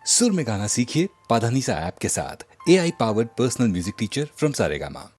सुर में गाना सीखिए पाधानीसा ऐप के साथ। AI powered personal music teacher from Saregama.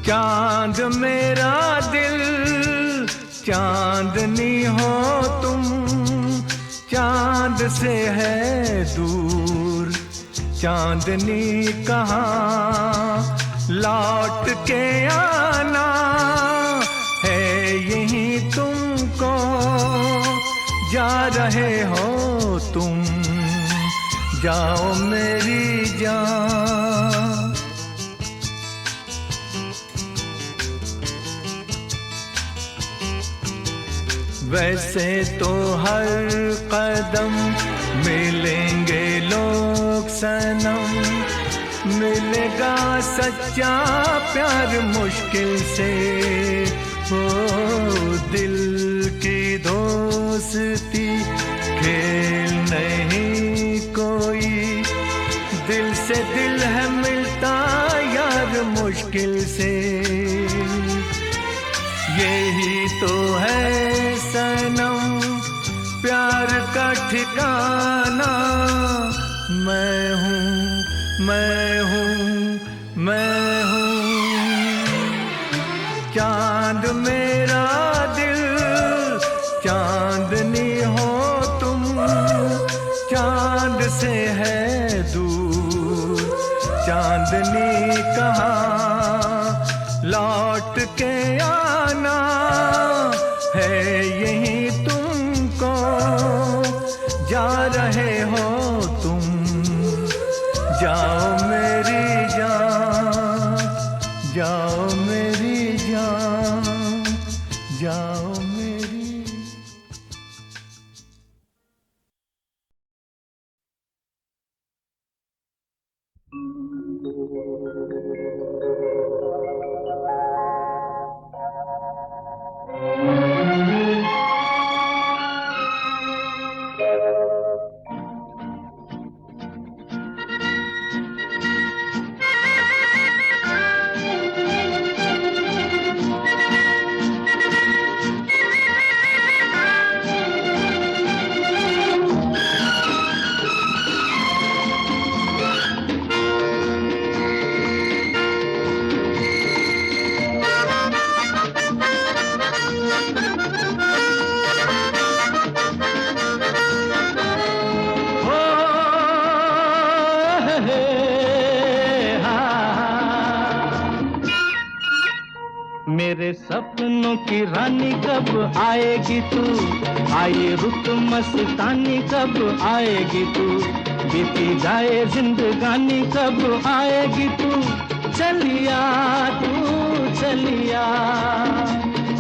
चांद मेरा दिल चांदनी हो तुम, चांद से है दूर चांदनी कहाँ, लौट के आना है यहीं तुमको, जा रहे हो तुम, जाओ मेरी जान। वैसे तो हर कदम मिलेंगे लोग सनम, मिलेगा सच्चा प्यार मुश्किल से, हो दिल की दोस्ती खेल नहीं कोई, दिल से दिल है मिलता यार मुश्किल से, यही तो है सनम प्यार का ठिकाना। मैं हूँ मैं हूँ मैं हूँ चांद मेरा दिल चांदनी हो तुम, चांद से है दूर चांदनी कहाँ, लौट के आना है यहीं तुमको, जा रहे हो तुम, जाओ मेरी जान, जाओ मेरी जान, जाओ मेरी। मेरे सपनों की रानी कब आएगी तू, आए रुत मस्तानी कब आएगी तू, बीती जाए जिंदगानी कब आएगी तू, चलिया तू चलिया।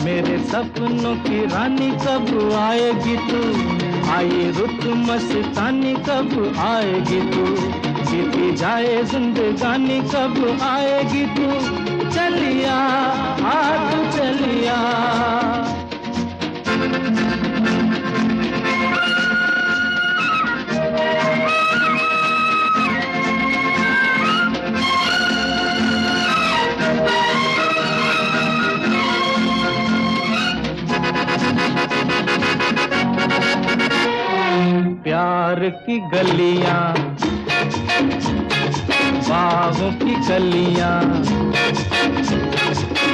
मेरे सपनों की रानी कब आएगी तू, आए रुत मस्तानी कब आएगी तू, बीती जाए जिंदगानी कब आएगी तू, चलिया आ तू चलिया। प्यार की गलियां बागों की कलियां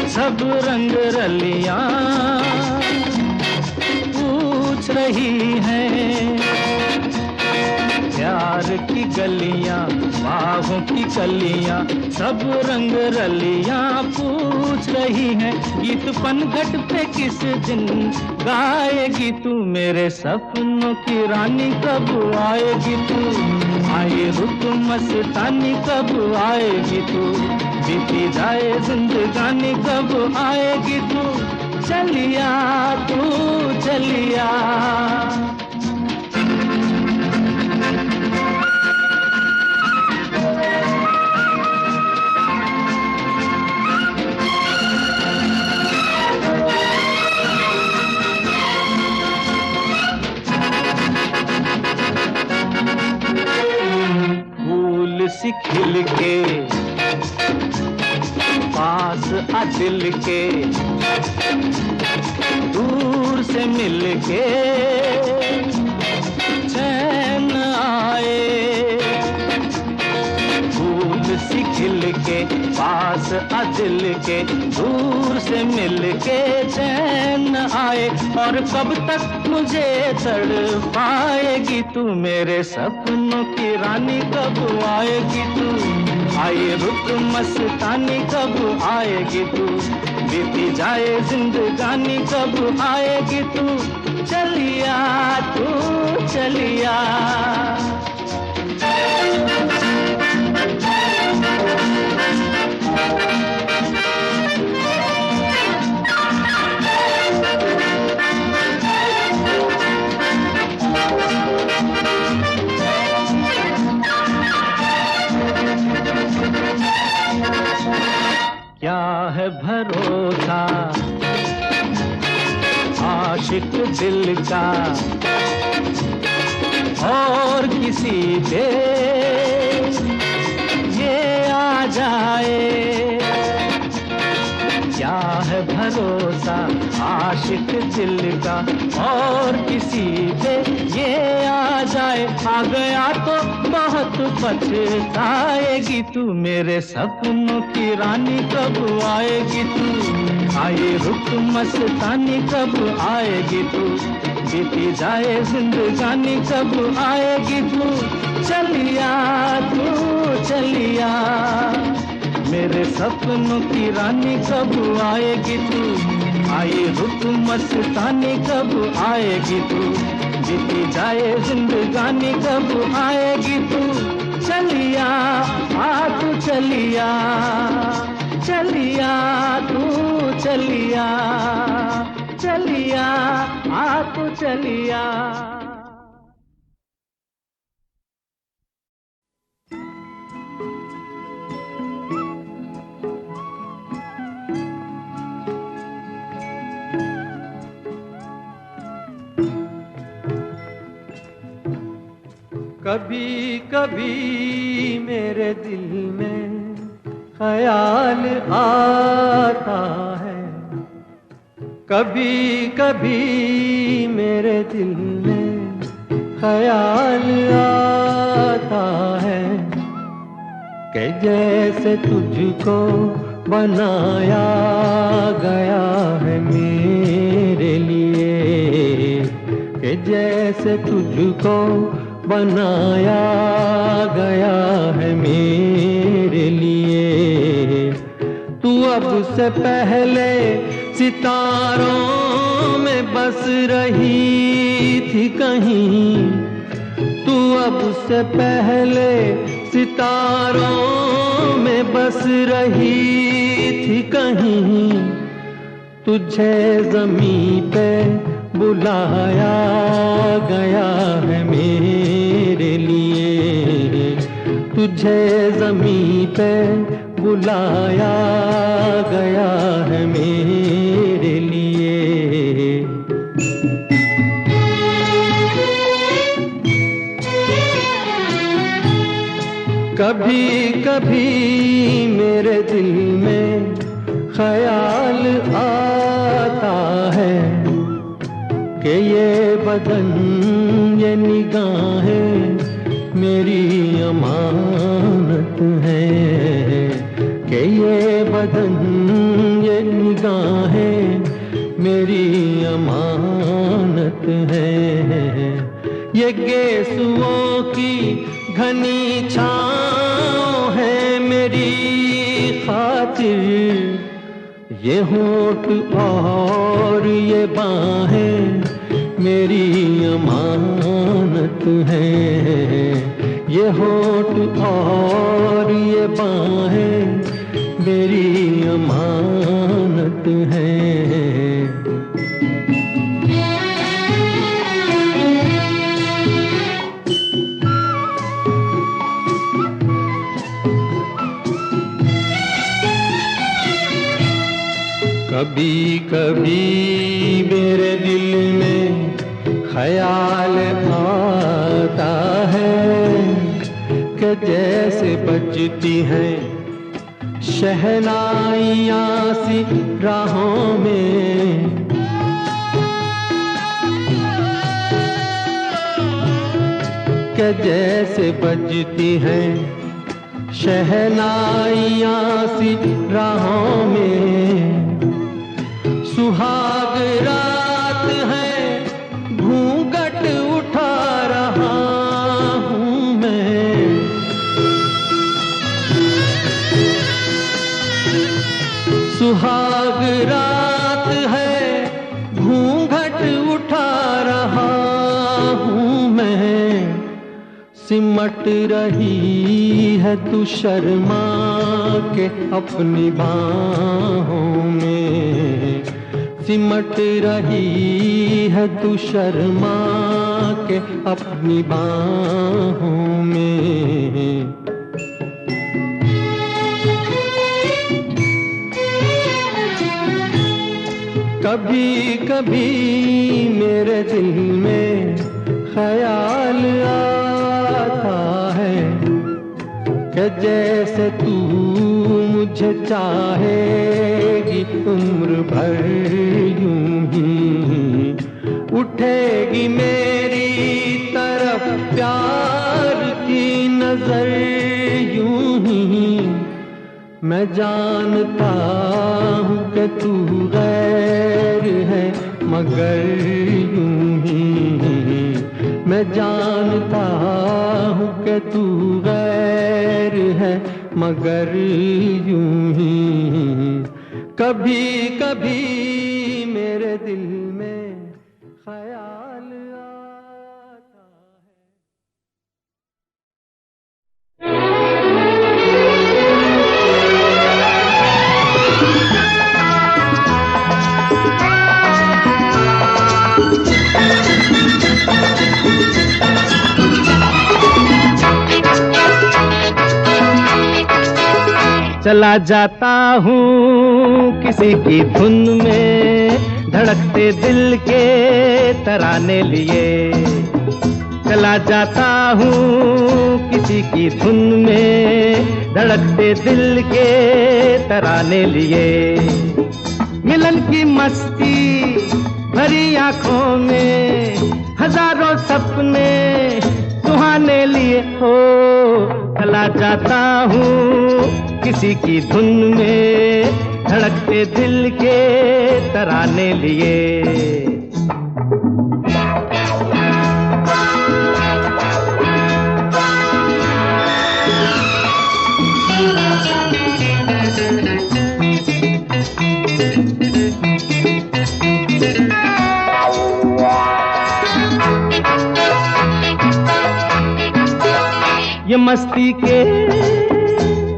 सब रंग रलियां पूछ रही रही हैं। प्यार की गलियां, बाहों की कलियां, सब रंग रलियां पूछ रही हैं। गीत पनघट पे किस दिन गाएगी तू, मेरे सपनों की रानी कब आएगी तू। आए रुत मस्तानी कब आएगी तू, बीती जाए जिंदगानी कब आएगी तू। चलिया तू चलिया, फूल सी खिल के पास आ दिल के, दूर से मिल के चैन आए। फूल सी खिल के पास आ दिल के, दूर से मिल के चैन आए। और कब तक मुझे तड़पाएगी तू, मेरे सपनों की रानी कब आएगी तू। आए रुत मस्तानी कब आएगी तू, बीती जाए जिंदगानी कब आएगी तू। चलिया तू चलिया, क्या है भरोसा आशिक दिल का और किसी पे ये आ जाए। क्या है भरोसा आशिक दिल का और किसी पे ये आ जाए। आ गया तो बहुत पछताएगी तू, मेरे सपनों की रानी कब आएगी तू। आए रुत मस्तानी कब आएगी तू, बीती जाए जिंदगानी कब आएगी तू। चलिया तू चलिया, मेरे सपनों की रानी कब आएगी तू। आए रुत मस्तानी कब आएगी तू, बीती जाए जिंदगानी कब आएगी तू। चलिया आ तू चलिया, चलिया तू चलिया, चलिया आ तू चलिया। कभी कभी मेरे दिल में ख्याल आता है, कभी कभी मेरे दिल में ख्याल आता है कि जैसे तुझको बनाया गया है मेरे लिए, कि जैसे तुझको बनाया गया है मेरे लिए। तू अब से पहले सितारों में बस रही थी कहीं, तू अब से पहले सितारों में बस रही थी कहीं। तुझे ज़मीं पे बुलाया गया है मेरे लिए, तुझे ज़मीं पे बुलाया गया है मेरे लिए। कभी कभी मेरे दिल में ख्याल आता है कि ये बदन ये निगाहें मेरी अमानत है, कि ये बदन ये निगाहें मेरी अमानत अमानत है। ये गेसुओं की घनी छाँव है मेरी खातिर, ये होठ और ये बाहें मेरी अमानत है। ये होठ और ये बाहें मेरी अमानत है। कभी कभी मेरे दिल में ख्याल आता है कि जैसे बजती हैं शहनाइयाँ सी राहों में, कि जैसे बजती हैं शहनाइयाँ सी राहों में। सुहाग रात है घूंघट उठा रहा हूँ मैं, सुहाग रात है घूंघट उठा रहा हूँ मैं। सिमट रही है तू शर्मा के अपनी बाहों में, सिमट रही है तू शर्मा के अपनी बाहों में। कभी कभी मेरे दिल में ख्याल आता है कि जैसे तू मुझे चाहेगी उम्र भर यूं ही, उठेगी मेरी तरफ प्यार की नजर यूं ही। मैं जानता हूँ कि तू गैर है मगर यूं ही, मैं जानता हूँ कि तू गैर है मगर यूं ही। कभी कभी मेरे दिल में ख्याल आता है। चला जाता हूँ किसी की धुन में, धड़कते दिल के तराने लिए। चला जाता हूँ किसी की धुन में, धड़कते दिल के तराने लिए। मिलन की मस्ती भरी आंखों में हजारों सपने सुहाने लिए हो। चला जाता हूँ किसी की धुन में, धड़कते दिल के तराने लिए। ये मस्ती के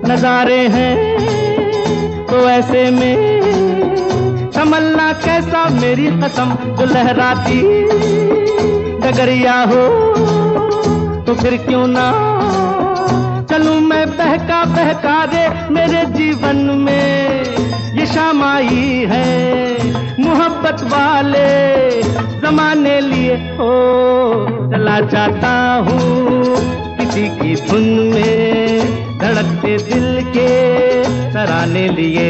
नजारे हैं तो ऐसे में तमन्ना कैसा मेरी कसम, जो लहराती डगरिया हो तो फिर क्यों ना चलूं मैं बहका बहका रे। मेरे जीवन में ये शाम आई है मोहब्बत वाले जमाने लिए हो। चला जाता हूँ किसी की धुन में, धड़कते दिल के तराने लिए।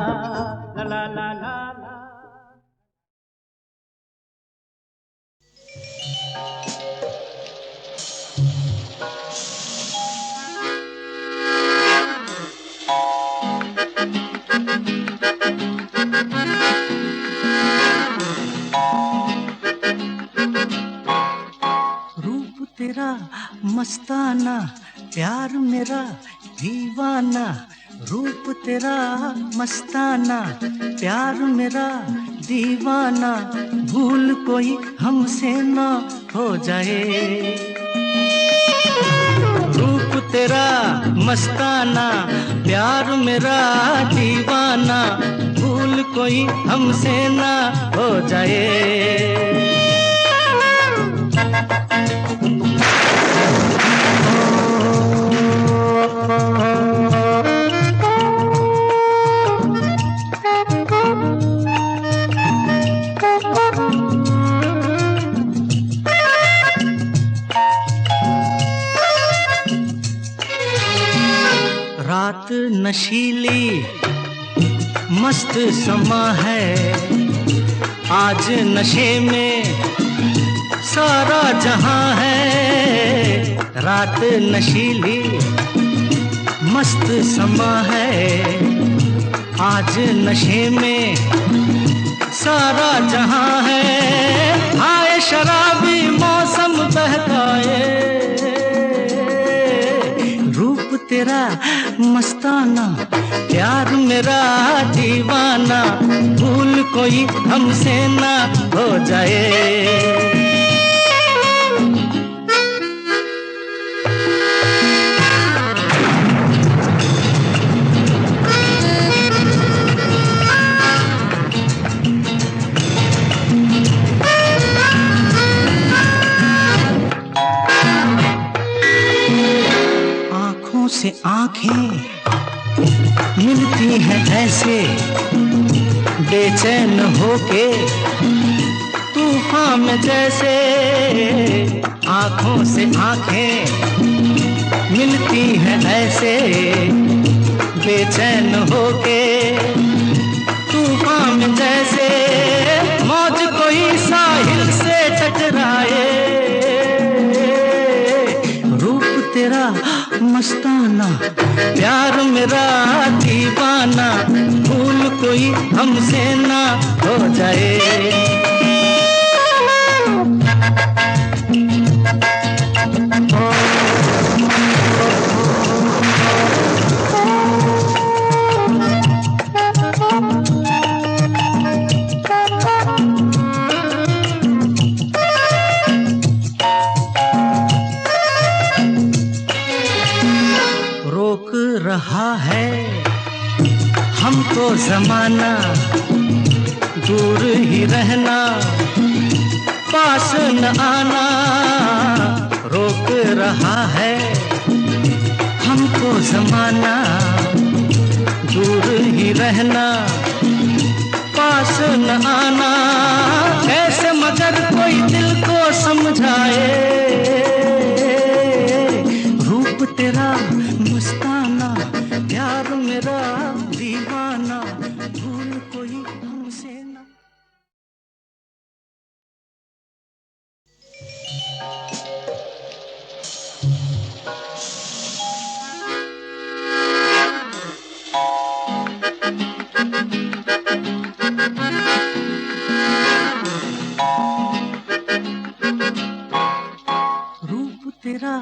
ला ला ला ला ला। रूप तेरा मस्ताना, प्यार मेरा दीवाना। रूप तेरा मस्ताना, प्यार मेरा दीवाना। भूल कोई हमसे ना हो जाए। रूप तेरा मस्ताना, प्यार मेरा दीवाना। भूल कोई हमसे ना हो जाए। रात नशीली मस्त समा है, आज नशे में सारा जहां है। रात नशीली मस्त समा है, आज नशे में सारा जहां है। आए शराबी मौसम बहकाए, रूप तेरा मस्ताना, प्यार मेरा दीवाना। भूल कोई हमसे ना हो जाए। आँखों से आँखें मिलती हैं ऐसे, बेचैन होके तूफान में जैसे। आँखों से आँखें मिलती हैं ऐसे, बेचैन होके तूफान में जैसे। मौज कोई साहिल से टकराए, रूप तेरा मस्ताना, प्यार मेरा दीवाना। भूल कोई हमसे ना हो जाए। रोक रहा है हमको ज़माना, दूर ही रहना, पास न आना। रोक रहा है हमको ज़माना, दूर ही रहना, पास न आना। कैसे मगर कोई दिल को समझाए, रूप तेरा मस्ताना, प्यार मेरा दीवाना, भूल कोई हमसे ना। रूप तेरा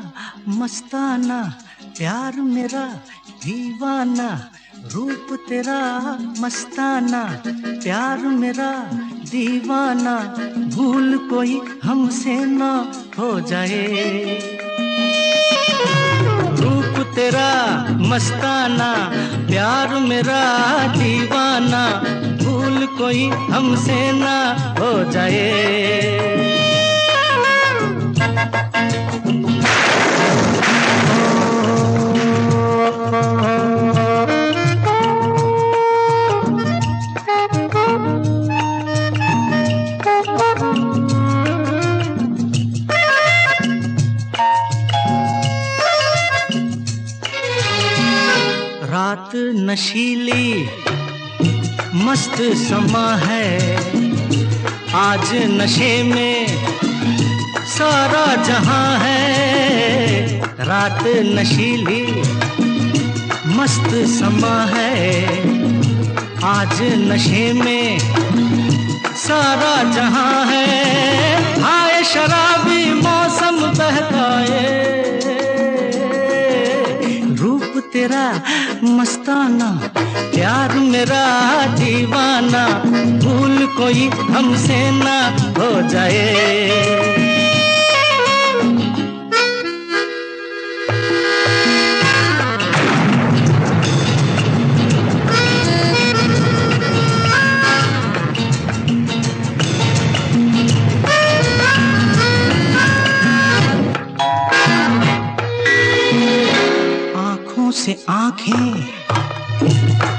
मस्ताना, प्यार मेरा दीवाना। रूप तेरा मस्ताना, प्यार मेरा दीवाना, भूल कोई हमसे ना हो जाए। रूप तेरा मस्ताना, प्यार मेरा दीवाना, भूल कोई हमसे ना हो जाए। रात नशीली मस्त समा है, आज नशे में सारा जहां है। रात नशीली मस्त समा है, आज नशे में सारा जहां है। आए शराबी मौसम बहकाए, रूप तेरा मस्ताना, प्यार मेरा दीवाना, भूल कोई हमसे ना हो जाए। आँखों से आँखें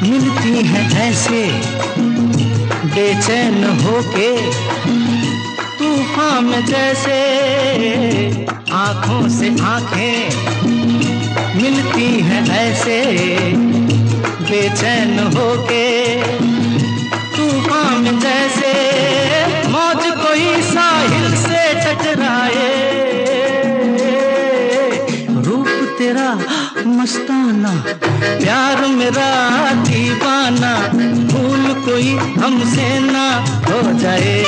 मिलती हैं ऐसे, बेचैन होके तूफान में जैसे। आँखों से आँखें मिलती हैं ऐसे, बेचैन होके तूफान में जैसे। मौज कोई साहिल से टकराए, रूप तेरा मस्ताना, प्यार मेरा दीवाना, भूल कोई हमसे ना हो जाए।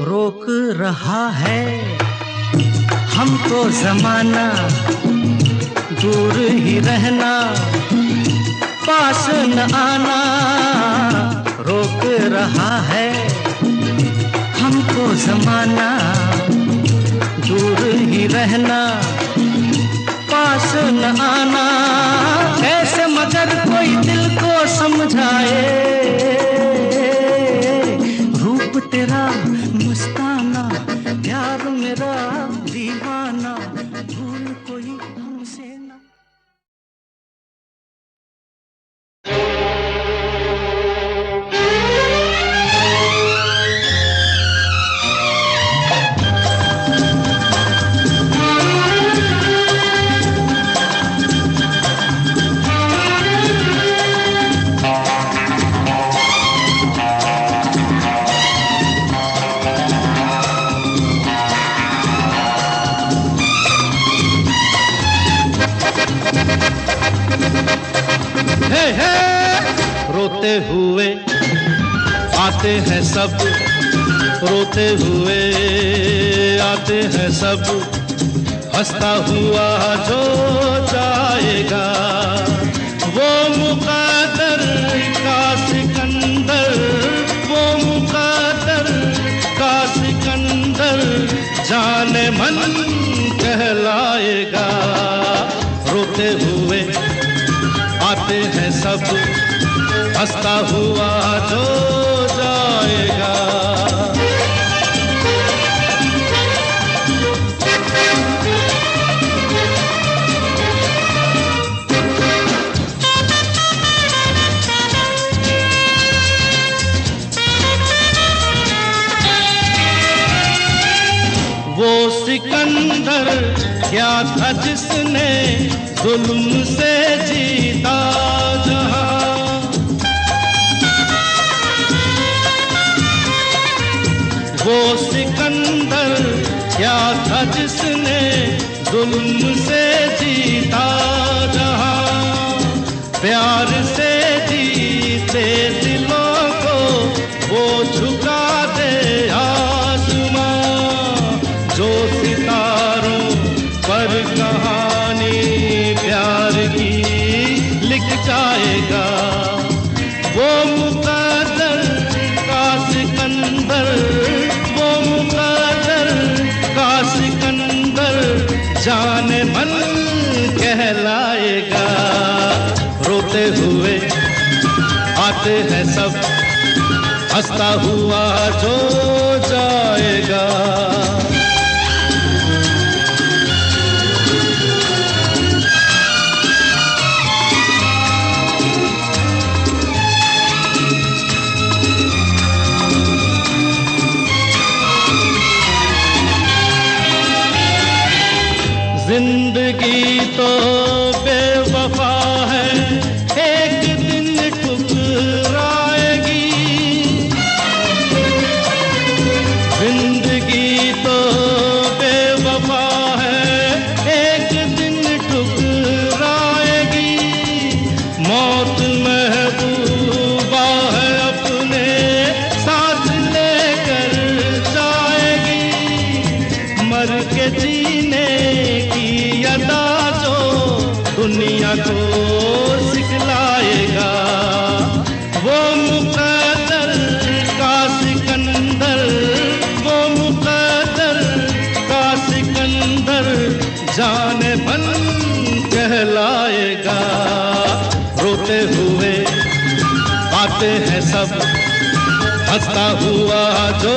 रोक रहा है हमको ज़माना, दूर ही रहना, पास न आना। रोक रहा है हमको ज़माना, दूर ही रहना, पास न आना। कैसे मगर कोई दिल को समझाए, रूप तेरा मस्ताना, प्यार मेरा दीवाना, भूल कोई हमसे ना। रोते हुए आते हैं सब, रोते हुए आते हैं सब, हंसता हुआ जो जाएगा वो मुक़द्दर का सिकंदर, वो मुक़द्दर का सिकंदर जाने मन कहलाएगा। रोते हुए आते हैं सब, हंसता हुआ जो जाएगा। वो सिकंदर क्या था जिसने जुल्म से जीता जहां, वो सिकंदर क्या था जिसने जुल्म से जीता जहां, प्यार से जीते दिलों को वो झुका दे आसमां, जो सितारों पर कहानी प्यार की लिख जाएगा, वो मुक़द्दर का सिकंदर, वो मुक़द्दर का सिकंदर जाने मन कहलाएगा। रोते हुए आते हैं सब, हंसता हुआ जो जाएगा। जिंदगी तो बेवफा है, एक दिन ठुकराएगी, जिंदगी तो बेवफा है, एक दिन ठुकराएगी, मौत महबूबा है अपने साथ लेकर जाएगी, मर के जीने अदा जो दुनिया को सिखलाएगा, वो मुक़द्दर का सिकंदर, वो मुक़द्दर का सिकंदर जाने मन कहलाएगा। रोते हुए आते हैं सब, हंसता हुआ जो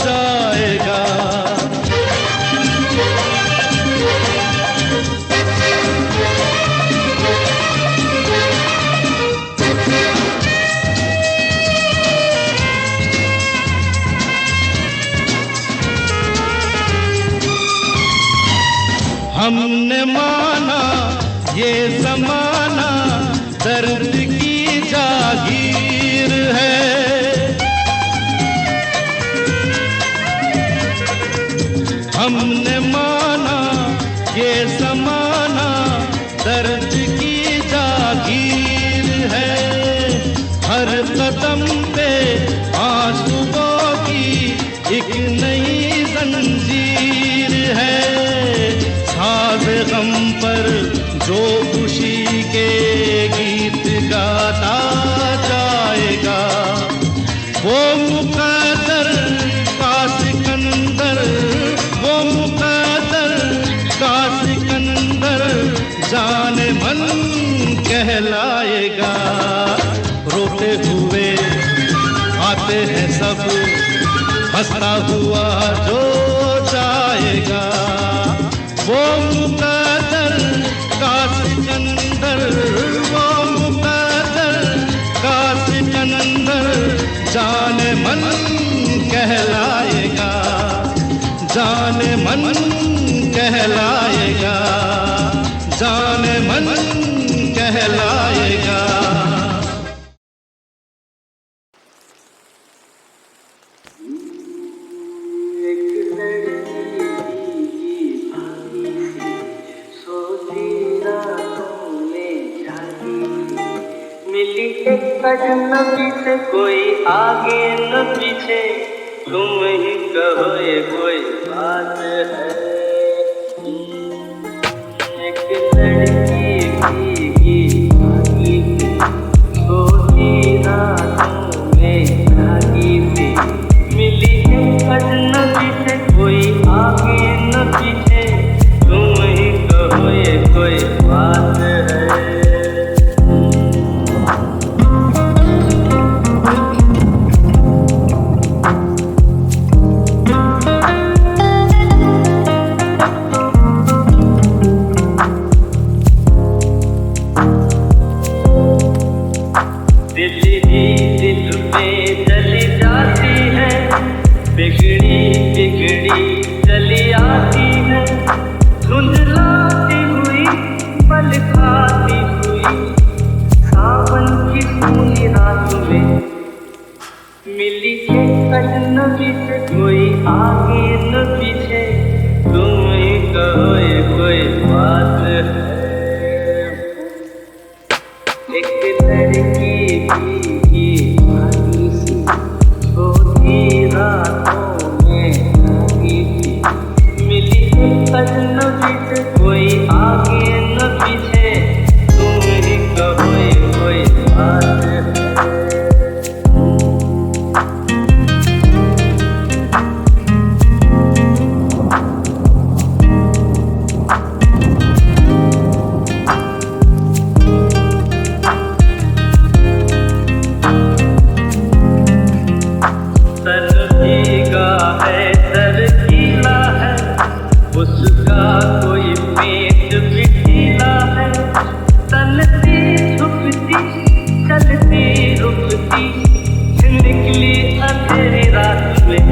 जाएगा। हमने माना ये ज़माना दर्द की जागीर है, हमने माना ये ज़माना दर्द की जागीर है, हर कदम पे आंसुओं की एक नई जंजीर है, साज़ गम पर जो खुशी के गीत गाता जाएगा, वो मुक़द्दर का सिकंदर, वो मुक़द्दर का सिकंदर जाने मन कहलाएगा। रोते हुए आते हैं सब, हंसता हुआ जो जाएगा, वो मुक़द्दर का सिकंदर, वो मुक़द्दर का सिकंदर जाने मन कहलाएगा, जाने मन कहलाएगा, जाने मन कहलाएगा। अजनबी से कोई आगे न पीछे, तुम ही कहो ये कोई बात है। एक लड़की भीगी भागी सी, सोती रातों में जागी सी, मिली है अजनबी से कोई आगे न पीछे, तुम ही कहो ये कोई बात है। चली आती है, धुंधलाती हुई, पल खाती हुई, सावन की पूरी रात में मिली है अजनबी से कोई आगे न पीछे, तुम ही कहो ये कोई बात है। एक लड़की भीगी भागी सी, सोती रातों में जागी सी, मिली है अजनबी से कोई आगे न पीछे, तुम ही कहो ये कोई बात है। उसका कोई पेट भी ढीला है, तलती झुकती चलती रुकती, निकली अंधेरी रात में,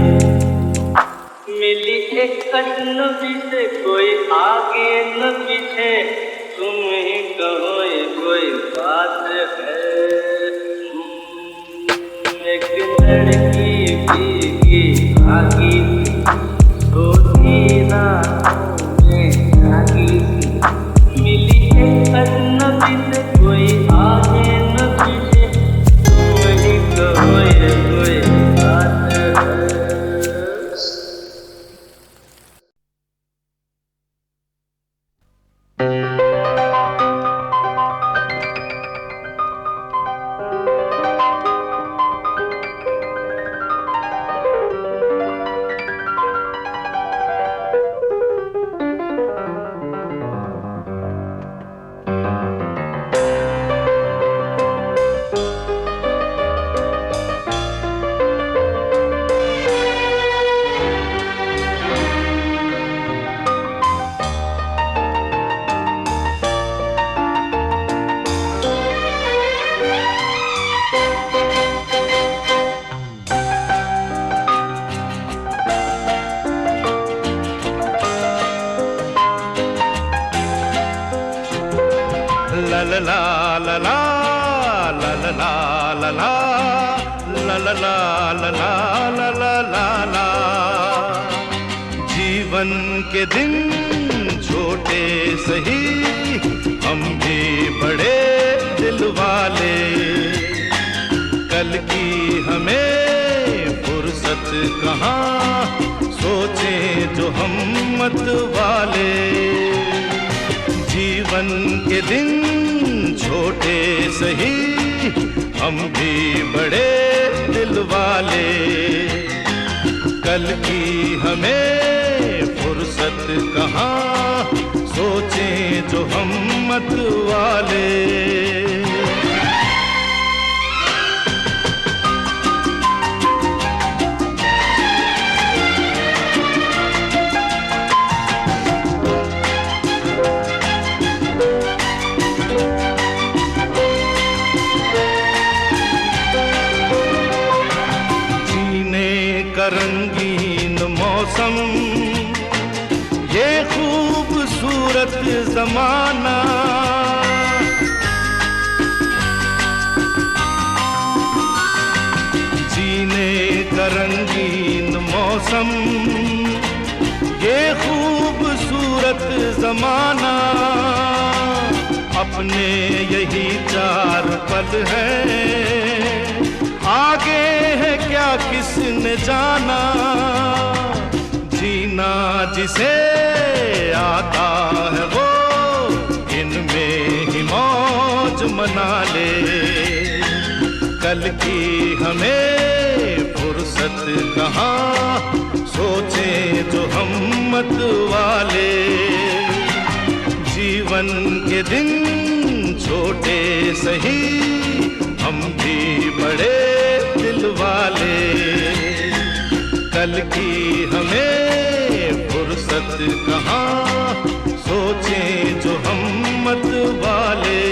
मिली एक अजनबी से कोई आगे न पीछे, तुम ही कहो ये कोई बात है। एक लड़की भीगी भागी सोती रातों में जागी सी, मिली है अजनबी से कोई आगे न पीछे, तुम ही कहो ये कोई बात है। जीवन के दिन छोटे सही, हम भी बड़े दिल वाले, कल की हमें फुर्सत कहाँ, सोचें जो हम मत वाले। जीवन के दिन छोटे सही, हम भी बड़े दिल वाले, कल की हमें फुर्सत कहाँ, सोचें जो हम मत वाले। रंगीन मौसम, ये खूबसूरत जमाना, जीने का रंगीन मौसम, ये खूबसूरत जमाना, अपने यही 4 पल हैं, आगे है क्या किसने जाना। जीना जिसे आता है वो इनमें ही मौज मना ले। कल की हमें फुर्सत कहाँ, सोचें जो हिम्मत वाले। जीवन के दिन छोटे सही, हम भी बड़े दिल वाले। कल की हमें फुर्सत कहाँ, सोचें जो हिम्मत वाले।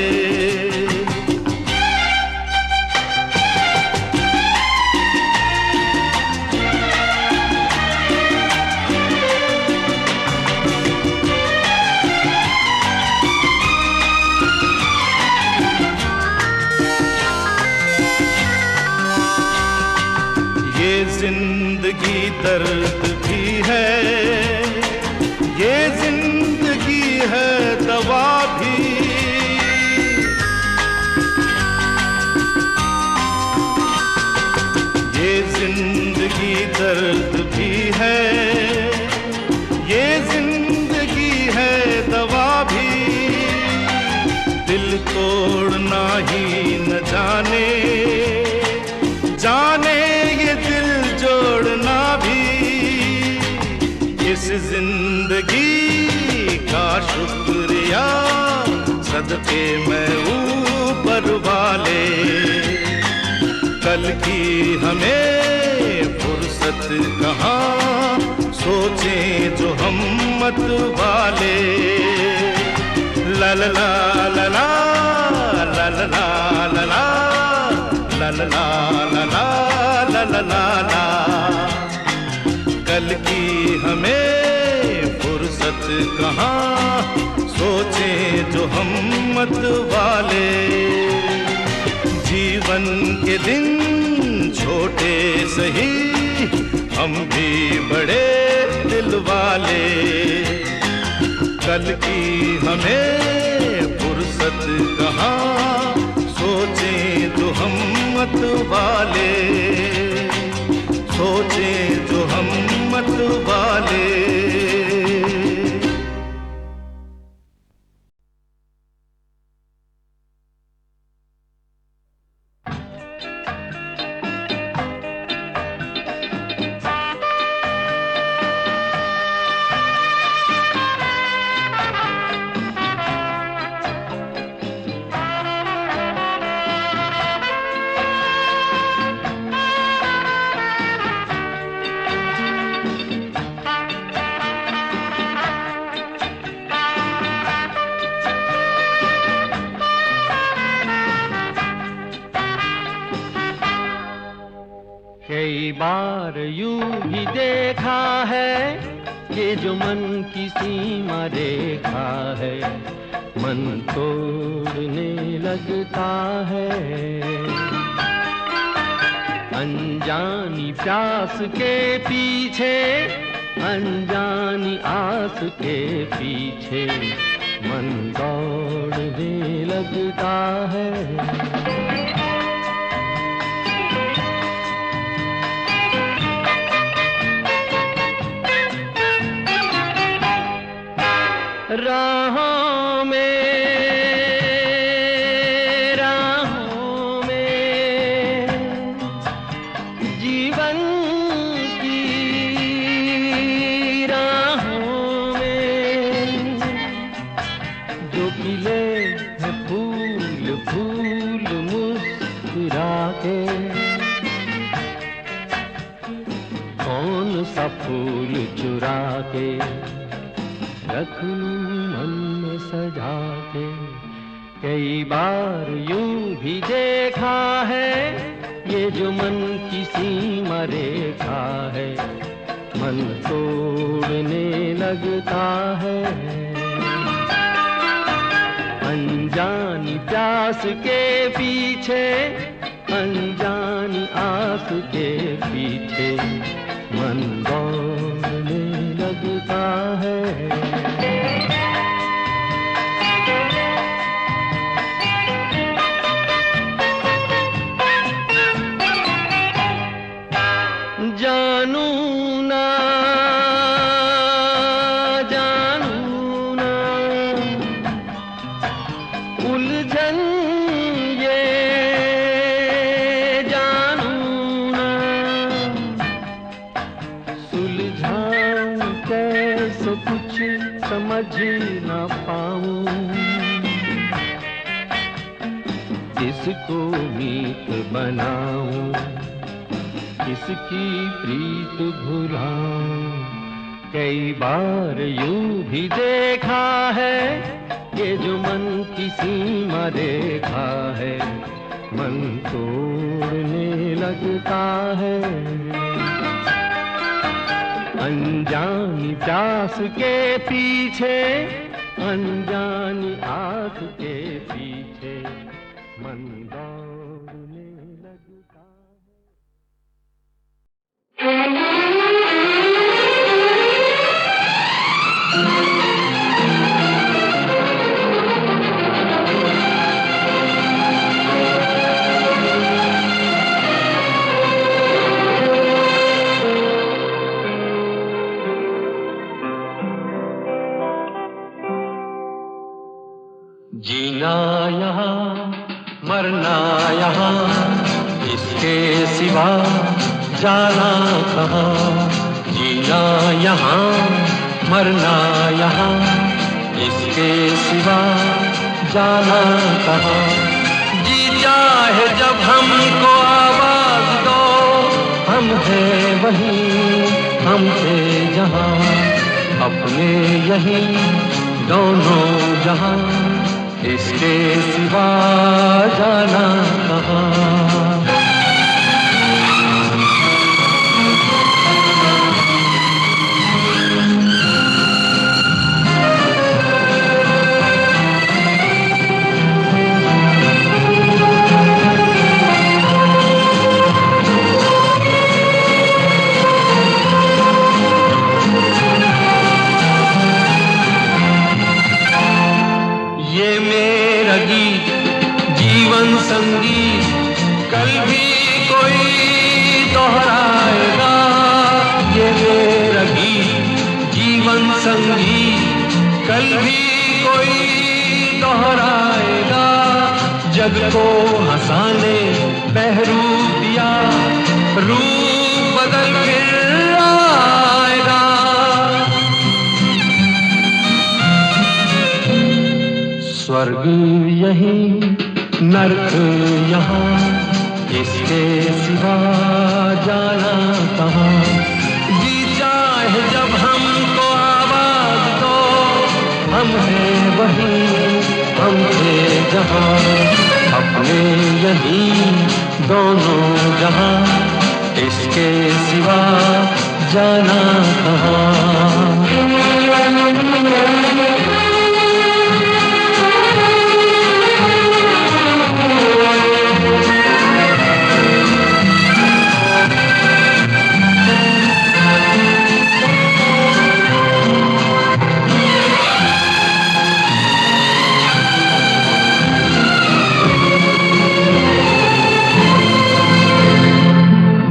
जिंदगी दर्द भी है, ये जिंदगी है दवा भी। ये जिंदगी दर्द भी है, ये जिंदगी है दवा भी। दिल तोड़ना ही न जाने, जाने ये दिल जोड़ना भी। इस जिंदगी का शुक्रिया सदके मैं ऊपर वाले। कल की हमें फुर्सत कहाँ, सोचें जो हिम्मत वाले। ला ला ला ला ला ला ला ला ला ला ला ला ला ला ला ला। कल की हमें फुर्सत कहाँ, सोचें जो हिम्मत वाले। जीवन के दिन छोटे सही, हम भी बड़े दिल वाले। कल की हमें फुर्सत कहाँ, सोचें जो हिम्मत वाले। सोचें जो हिम्मत वाले। कई बार यूं ही देखा है, ये जो मन की सीमा रेखा है, मन तोड़ने लगता है। अनजानी प्यास के पीछे, अनजानी आस के पीछे, मन दौड़ने लगता है। राहों में जीवन की राहों में जो खिले हैं फूल फूल मुस्कुरा के, कौन सा फूल चुरा के रख लूं मन में सजा के। कई बार यूं भी देखा है, ये जो मन की सीमा रेखा है, मन तोड़ने लगता है। अनजानी प्यास के पीछे, अनजानी आस के पीछे, मन दौड़ने लगता है। उलझन ये जानूं ना, सुलझाऊं कैसे कुछ समझ ना पाऊं, किसको मीत बनाऊं, किसकी प्रीत भुलाऊं। कई बार यूं भी देखा है, ये जो मन की सीमा रेखा है, मन तोड़ने लगता है। अनजानी प्यास के पीछे, अनजानी आस के पीछे मन दौड़ने लगता है। जीना यहाँ मरना यहाँ, इसके सिवा जाना कहाँ। जीना यहाँ मरना यहाँ, इसके सिवा जाना कहाँ। जी चाहे जब हमको आवाज दो, हम हैं वहीं हम थे जहाँ, अपने यहीं दोनों जहाँ, इसके सिवा जाना कहाँ। जीवन संगीत कल भी कोई दोहराएगा, ये मेरा गीत जीवन संगीत कल भी कोई दोहराएगा। जग को हंसाने बहरूप दिया, रूप बदल फिर आएगा। स्वर्ग यहीं नर्क यहाँ, इसके सिवा जाना कहाँ। जी चाहे जब हमको आवाज दो, हम हैं वहीं हम थे जहाँ, अपने यहीं दोनों जहाँ, इसके सिवा जाना कहाँ।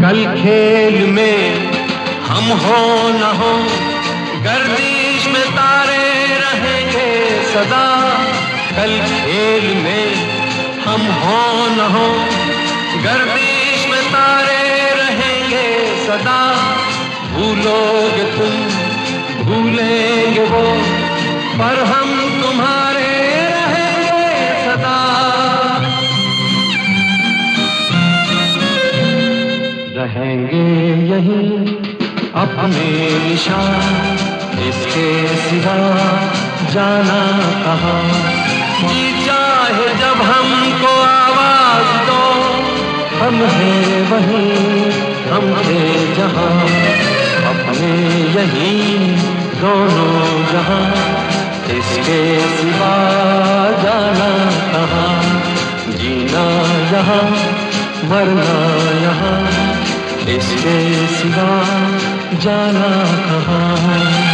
कल खेल में हम हो न हो, गर्दिश में तारे रहेंगे सदा। कल खेल में हम हो न हो, गर्दिश में तारे रहेंगे सदा। भूलोगे तुम भूलेंगे वो, पर हम तुम्हारे रहेंगे सदा। रहेंगे यहीं अपने निशान, इसके सिवा जाना कहाँ। जी चाहे जब हमको आवाज दो, हम हैं वहीं हम थे जहाँ, अपने यहीं दोनों जहाँ, इसके सिवा जाना कहाँ। जीना यहाँ मरना यहाँ, इसके सिवा जाना कहाँ।